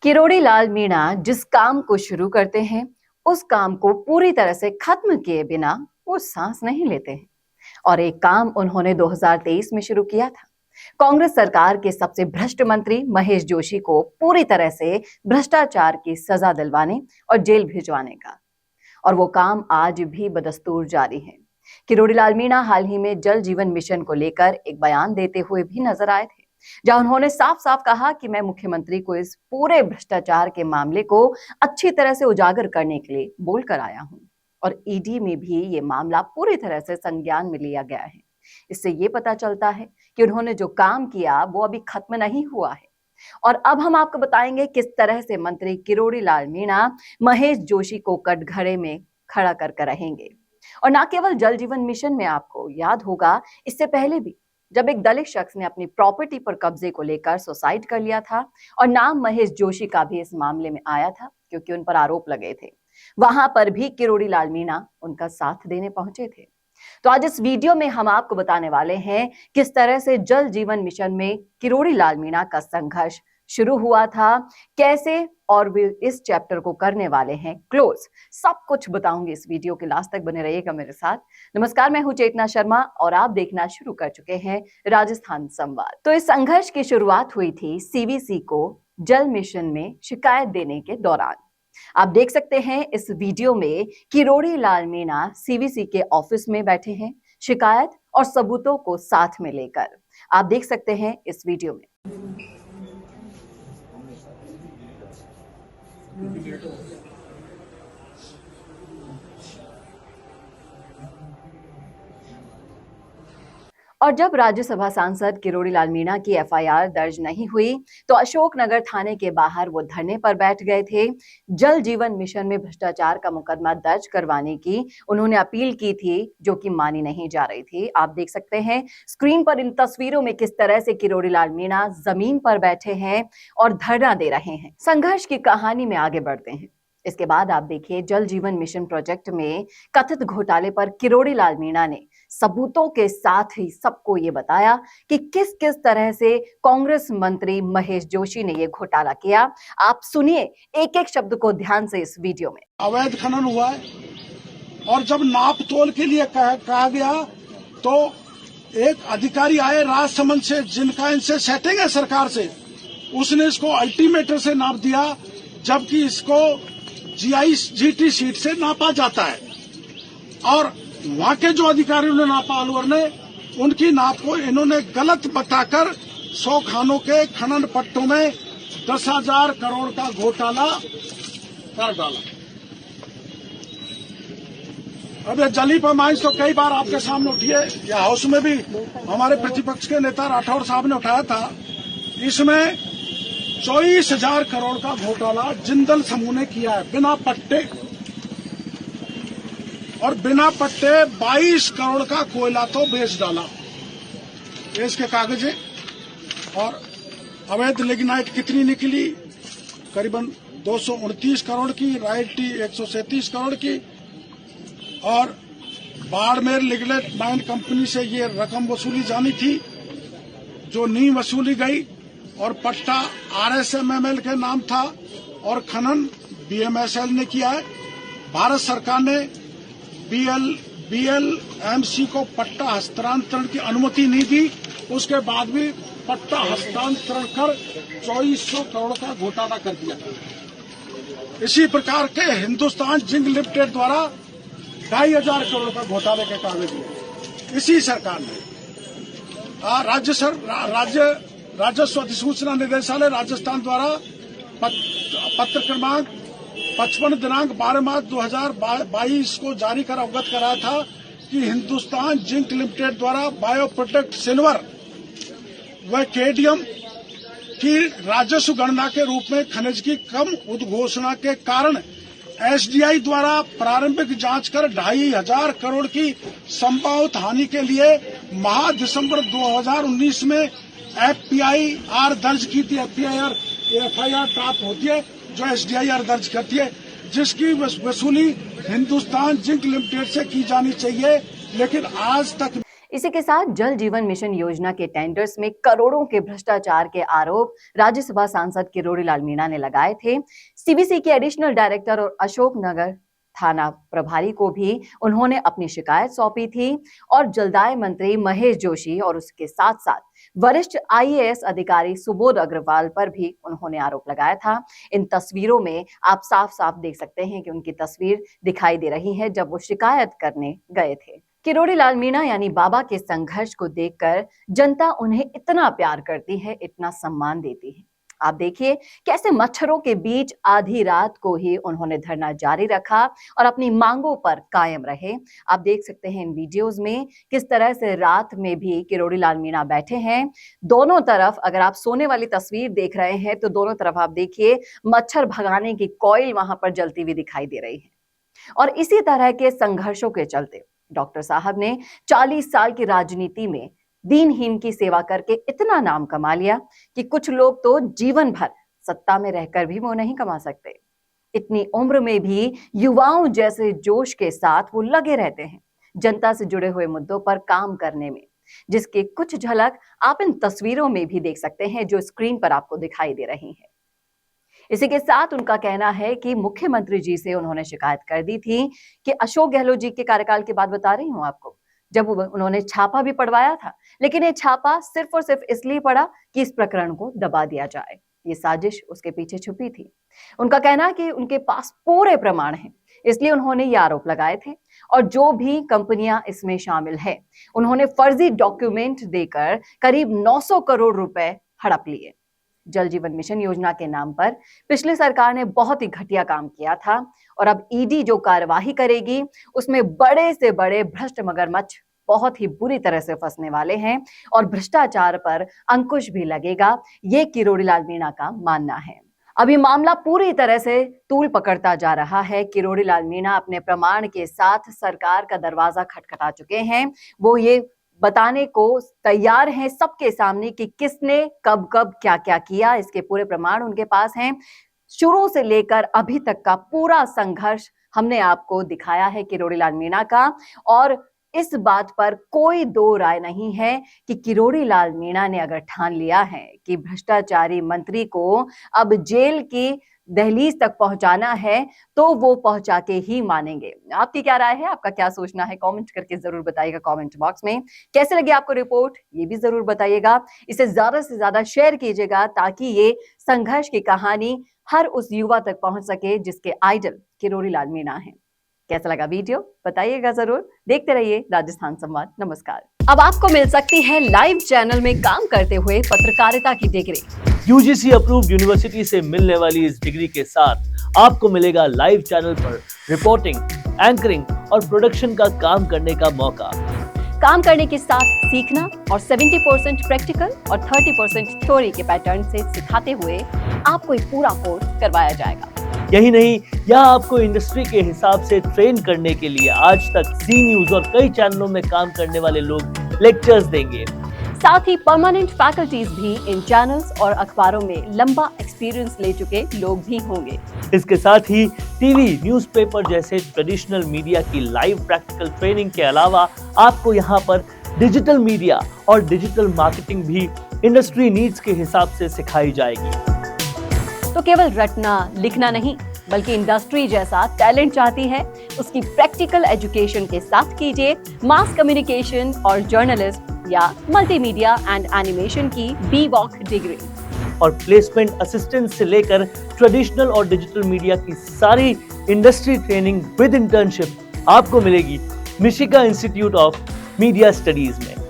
किरोड़ी लाल मीणा जिस काम को शुरू करते हैं उस काम को पूरी तरह से खत्म किए बिना वो सांस नहीं लेते हैं। और एक काम उन्होंने 2023 में शुरू किया था, कांग्रेस सरकार के सबसे भ्रष्ट मंत्री महेश जोशी को पूरी तरह से भ्रष्टाचार की सजा दिलवाने और जेल भिजवाने का। और वो काम आज भी बदस्तूर जारी है। किरोड़ी लाल मीणा हाल ही में जल जीवन मिशन को लेकर एक बयान देते हुए भी नजर आए थे, जहां उन्होंने साफ साफ कहा कि मैं मुख्यमंत्री को इस पूरे भ्रष्टाचार के मामले को अच्छी तरह से उजागर करने के लिए बोलकर आया हूं। और ईडी में भी ये मामला पूरी तरह से संज्ञान में लिया गया है। इससे ये पता चलता है कि उन्होंने जो काम किया वो अभी खत्म नहीं हुआ है। और अब हम आपको बताएंगे किस तरह से मंत्री किरोड़ी लाल मीणा महेश जोशी को कटघरे में खड़ा कर रहेंगे। और ना केवल जल जीवन मिशन में, आपको याद होगा इससे पहले भी जब एक दलित शख्स ने अपनी प्रॉपर्टी पर कब्जे को लेकर सुसाइड कर लिया था और नाम महेश जोशी का भी इस मामले में आया था क्योंकि उन पर आरोप लगे थे, वहां पर भी किरोड़ी लाल मीणा उनका साथ देने पहुंचे थे। तो आज इस वीडियो में हम आपको बताने वाले हैं किस तरह से जल जीवन मिशन में किरोड़ी लाल मीणा का संघर्ष शुरू हुआ था, कैसे और वे इस चैप्टर को करने वाले हैं क्लोज। सब कुछ बताऊंगी, इस वीडियो के लास्ट तक बने रहिएगा मेरे साथ। नमस्कार, मैं हूं चेतना शर्मा और आप देखना शुरू कर चुके हैं राजस्थान संवाद। तो इस संघर्ष की शुरुआत हुई थी सीवीसी को जल मिशन में शिकायत देने के दौरान। आप देख सकते हैं इस वीडियो में किरोड़ी लाल मीणा सीवीसी के ऑफिस में बैठे हैं, शिकायत और सबूतों को साथ में लेकर। आप देख सकते हैं इस वीडियो में। और जब राज्यसभा सांसद किरोड़ी लाल मीणा की एफआईआर दर्ज नहीं हुई तो अशोकनगर थाने के बाहर वो धरने पर बैठ गए थे। जल जीवन मिशन में भ्रष्टाचार का मुकदमा दर्ज करवाने की उन्होंने अपील की थी, जो कि मानी नहीं जा रही थी। आप देख सकते हैं स्क्रीन पर इन तस्वीरों में किस तरह से किरोड़ी लाल मीणा जमीन पर बैठे हैं और धरना दे रहे हैं। संघर्ष की कहानी में आगे बढ़ते हैं। इसके बाद आप देखिए जल जीवन मिशन प्रोजेक्ट में कथित घोटाले पर किरोड़ी लाल मीणा ने सबूतों के साथ ही सबको ये बताया कि किस किस तरह से कांग्रेस मंत्री महेश जोशी ने ये घोटाला किया। आप सुनिए एक एक शब्द को ध्यान से इस वीडियो में। अवैध खनन हुआ है और जब नाप तोल के लिए कहा गया तो एक अधिकारी आए राजसमंद से, जिनका इनसे सेटिंग है सरकार से, उसने इसको अल्टीमीटर से नाप दिया, जबकि इसको जीटी शीट से नापा जाता है। और वहां के जो अधिकारियों ने नापा अलवर ने, उनकी नाप को इन्होंने गलत बताकर 100 खानों के खनन पट्टों में 10,000 करोड़ का घोटाला कर डाला। अब ये जली पैमाइश तो कई बार आपके सामने उठी है, या हाउस में भी हमारे प्रतिपक्ष के नेता राठौड़ साहब ने उठाया था। इसमें 24,000 करोड़ का घोटाला जिंदल समूह ने किया है बिना पट्टे, और बिना पट्टे 22 करोड़ का कोयला तो बेच डाला। ये इसके कागज है। और अवैध लिग्नाइट कितनी निकली? करीबन 229 करोड़ की, रॉयल्टी 137 करोड़ की। और बाड़मेर लिग्नाइट माइन कंपनी से ये रकम वसूली जानी थी, जो नहीं वसूली गई। और पट्टा RSMML के नाम था और खनन BMSL ने किया है। भारत सरकार ने BLMC को पट्टा हस्तांतरण की अनुमति नहीं दी, उसके बाद भी पट्टा हस्तांतरण कर 2400 करोड़ का घोटाला कर दिया। इसी प्रकार के हिंदुस्तान जिंक लिमिटेड द्वारा 2,500 करोड़ का घोटाले के कागज दिए इसी सरकार ने। राजस्व अधिसूचना निदेशालय राजस्थान द्वारा पत्र क्रमांक 55 दिनांक 12 मार्च 2022 को जारी कर अवगत कराया था कि हिंदुस्तान जिंक लिमिटेड द्वारा बायो प्रोडक्ट सिल्वर व केडियम की राजस्व गणना के रूप में खनिज की कम उद्घोषणा के कारण SDI द्वारा प्रारंभिक जांच कर 2,500 करोड़ की संभावित हानि के लिए माह दिसंबर 2019 में FIR दर्ज की थी। FIR प्राप्त होती है जो SDIR दर्ज करती है, जिसकी वसूली हिंदुस्तान जिंक लिमिटेड से की जानी चाहिए, लेकिन आज तक इसी के साथ जल जीवन मिशन योजना के टेंडर्स में करोड़ों के भ्रष्टाचार के आरोप राज्यसभा सांसद किरोड़ी लाल मीणा ने लगाए थे। सीवीसी के एडिशनल डायरेक्टर और अशोकनगर थाना प्रभारी को भी उन्होंने अपनी शिकायत सौंपी थी और जलदाय मंत्री महेश जोशी और उसके साथ साथ वरिष्ठ आईएएस अधिकारी सुबोध अग्रवाल पर भी उन्होंने आरोप लगाया था। इन तस्वीरों में आप साफ साफ देख सकते हैं कि उनकी तस्वीर दिखाई दे रही है जब वो शिकायत करने गए थे। किरोड़ी लाल मीणा यानी बाबा के संघर्ष को देखकर जनता उन्हें इतना प्यार करती है, इतना सम्मान देती है। आप देखिए कैसे मच्छरों के बीच आधी रात को ही उन्होंने धरना जारी रखा और अपनी मांगों पर कायम रहे। आप देख सकते हैं इन वीडियोस में किस तरह से रात में भी किरोड़ी लाल मीणा बैठे हैं। दोनों तरफ अगर आप सोने वाली तस्वीर देख रहे हैं तो दोनों तरफ आप देखिए मच्छर भगाने की कॉइल वहां पर जलती हुई दिखाई दे रही है। और इसी तरह के संघर्षों के चलते डॉक्टर साहब ने 40 साल की राजनीति में दीनहीन की सेवा करके इतना नाम कमा लिया कि कुछ लोग तो जीवन भर सत्ता में रहकर भी वो नहीं कमा सकते। इतनी उम्र में भी युवाओं जैसे जोश के साथ वो लगे रहते हैं जनता से जुड़े हुए मुद्दों पर काम करने में, जिसकी कुछ झलक आप इन तस्वीरों में भी देख सकते हैं जो स्क्रीन पर आपको दिखाई दे रही है। इसी के साथ उनका कहना है कि मुख्यमंत्री जी से उन्होंने शिकायत कर दी थी कि अशोक गहलोत जी के कार्यकाल की बात बता रही हूं आपको, जब उन्होंने छापा भी पड़वाया था, लेकिन ये छापा सिर्फ और सिर्फ इसलिए पड़ा कि इस प्रकरण को दबा दिया जाए। ये साजिश उसके पीछे छुपी थी। उनका कहना है कि उनके पास पूरे प्रमाण हैं, इसलिए उन्होंने ये आरोप लगाए थे और जो भी कंपनियां इसमें शामिल है उन्होंने फर्जी डॉक्यूमेंट देकर करीब 900 करोड़ रुपए हड़प लिए। जल जीवन मिशन योजना के नाम पर पिछली सरकार ने बहुत ही घटिया काम किया था और अब ईडी जो कार्यवाही करेगी उसमें बड़े से बड़े भ्रष्ट मगरमच्छ बहुत ही बुरी तरह से फंसने वाले हैं और भ्रष्टाचार पर अंकुश भी लगेगा, ये किरोड़ी लाल मीणा का मानना है। अभी मामला पूरी तरह से तूल पकड़ता जा रहा है। किरोड़ी लाल मीणा अपने प्रमाण के साथ सरकार का दरवाजा खटखटा चुके हैं। वो ये बताने को तैयार हैं सबके सामने कि किसने कब कब क्या क्या किया, इसके पूरे प्रमाण उनके पास हैं। शुरू से लेकर अभी तक का पूरा संघर्ष हमने आपको दिखाया है किरोड़ी लाल मीणा का, और इस बात पर कोई दो राय नहीं है कि किरोड़ी लाल मीणा ने अगर ठान लिया है कि भ्रष्टाचारी मंत्री को अब जेल की दहलीज तक पहुंचाना है तो वो पहुंचा के ही मानेंगे। आपकी क्या राय है, आपका क्या सोचना है, कमेंट करके जरूर बताइएगा कमेंट बॉक्स में। कैसे लगी आपको रिपोर्ट ये भी जरूर बताइएगा। इसे ज्यादा से ज्यादा शेयर कीजिएगा ताकि ये संघर्ष की कहानी हर उस युवा तक पहुंच सके जिसके आइडल किरोड़ी लाल मीणा है। कैसा लगा वीडियो बताइएगा जरूर। देखते रहिए राजस्थान संवाद। नमस्कार। अब आपको मिल सकती है लाइव चैनल में काम करते हुए पत्रकारिता की डिग्री। यूजीसी अप्रूव्ड यूनिवर्सिटी से मिलने वाली इस डिग्री के साथ आपको मिलेगा लाइव चैनल पर रिपोर्टिंग, एंकरिंग और प्रोडक्शन का काम करने का मौका। काम करने के साथ सीखना और 70% प्रैक्टिकल और 30% थ्योरी के पैटर्न से सिखाते हुए आपको एक पूरा कोर्स करवाया जाएगा। यही नहीं, यहाँ आपको इंडस्ट्री के हिसाब से ट्रेन करने के लिए आज तक जी न्यूज और कई चैनलों में काम करने वाले लोग लेक्चर्स देंगे। साथ ही परमानेंट फैकल्टीज भी इन चैनल्स और अखबारों में लंबा एक्सपीरियंस ले चुके लोग भी होंगे। इसके साथ ही टीवी, न्यूज़पेपर जैसे ट्रेडिशनल मीडिया की लाइव प्रैक्टिकल ट्रेनिंग के अलावा आपको यहाँ पर डिजिटल मीडिया और डिजिटल मार्केटिंग भी इंडस्ट्री नीड्स के हिसाब से सिखाई जाएगी। तो केवल रटना लिखना नहीं बल्कि इंडस्ट्री जैसा टैलेंट चाहती है उसकी प्रैक्टिकल एजुकेशन के साथ कीजिए मास कम्युनिकेशन और जर्नलिस्ट या मल्टीमीडिया एंड एनिमेशन की BVOC डिग्री। और प्लेसमेंट असिस्टेंट से लेकर ट्रेडिशनल और डिजिटल मीडिया की सारी इंडस्ट्री ट्रेनिंग विद इंटर्नशिप आपको मिलेगी मिशिगा इंस्टीट्यूट ऑफ मीडिया स्टडीज में।